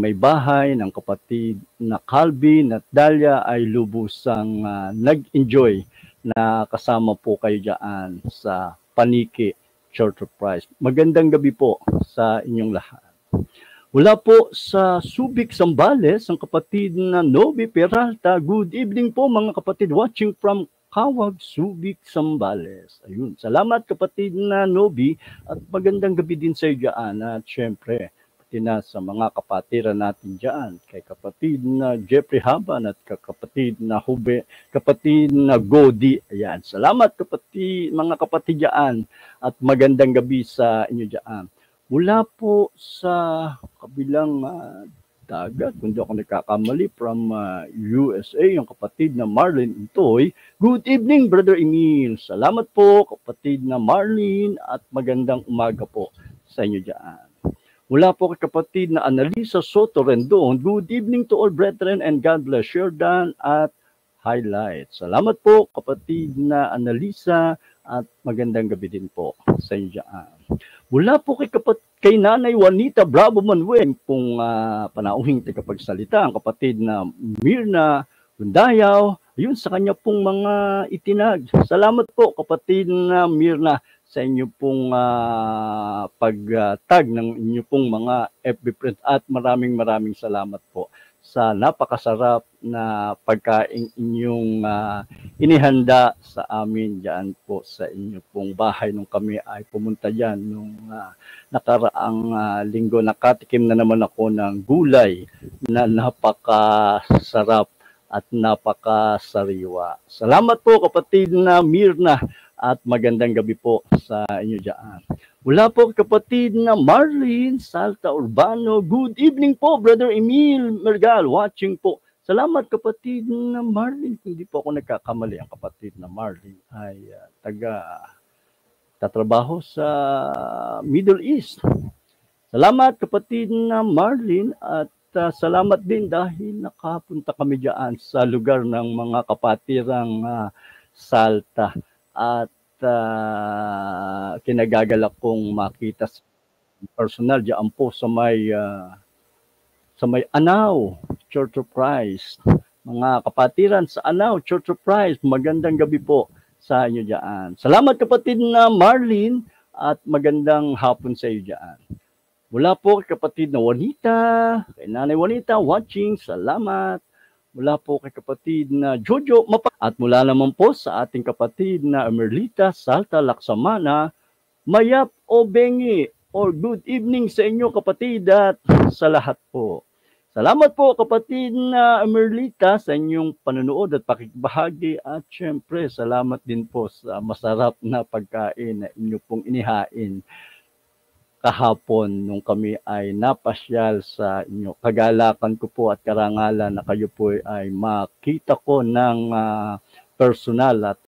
may bahay ng kapatid na Calvin at Dalia ay lubusang nag-enjoy na kasama po kayo dyan sa Paniki Church of Christ. Magandang gabi po sa inyong lahat. Mula po sa Subic, Zambales, ang kapatid na Novi Peralta. Good evening po mga kapatid watching from Kawag, Subic, Zambales. Ayun, salamat kapatid na Novi at magandang gabi din sa iyo dyan. At syempre, pati na sa mga kapatiran natin dyan, kay kapatid na Jeffrey Haban at kapatid na Hube, kapatid na Godi. Ayan, salamat kapatid, mga kapatid dyan at magandang gabi sa inyo dyan. Mula po sa kabilang dagat, kung di ako nagkakamali, from USA, yung kapatid na Marlene Intoy. Good evening, Brother Emil. Salamat po, kapatid na Marlene, at magandang umaga po sa inyo dyan. Mula po kay kapatid na Analisa Soto Rendon. Good evening to all brethren and God bless your Dan at highlights. Salamat po, kapatid na Analisa, at magandang gabi din po sa inyo dyan. Mula po kay Nanay Juanita Bravo Manuel, kung panauhing tagapagsalita, ang kapatid na Mirna Hundayaw, yun sa kanya pong mga itinag. Salamat po kapatid na Mirna sa inyo pong pagtag ng inyo pong mga FB friends at maraming salamat po sa napakasarap na pagkain inyong inihanda sa amin dyan po sa inyo pong bahay nung kami ay pumunta dyan nung nakaraang linggo. Nakatikim na naman ako ng gulay na napakasarap at napakasariwa. Salamat po kapatid na Mirna at magandang gabi po sa inyo dyan. Mula po kapatid na Marlene Salta Urbano. Good evening po, Brother Emil Mergal, watching po. Salamat kapatid na Marlene. Hindi po ako nagkakamali, ang kapatid na Marlene ay tatrabaho sa Middle East. Salamat kapatid na Marlene at salamat din dahil nakapunta kami dyan sa lugar ng mga kapatirang Salta. At kinagagalak kong makita personal diyan po sa may Anao Church of Christ. Mga kapatiran sa Anao Church of Christ, magandang gabi po sa inyo diyan. Salamat kapatid na Marlene at magandang hapon sa iyo diyan. Mula po kay kapatid na Juanita, kay Nanay Juanita watching, salamat. Mula po kay kapatid na Jojo at mula naman po sa ating kapatid na Merlita Salta Laksamana, Mayap o Bengi, or good evening sa inyo kapatid at sa lahat po. Salamat po kapatid na Merlita sa inyong panonood at pakikibahagi at syempre salamat din po sa masarap na pagkain na inyo pong inihain kahapon nung kami ay napasyal sa inyo. Kagalakan ko po at karangalan na kayo po ay makita ko ng personal at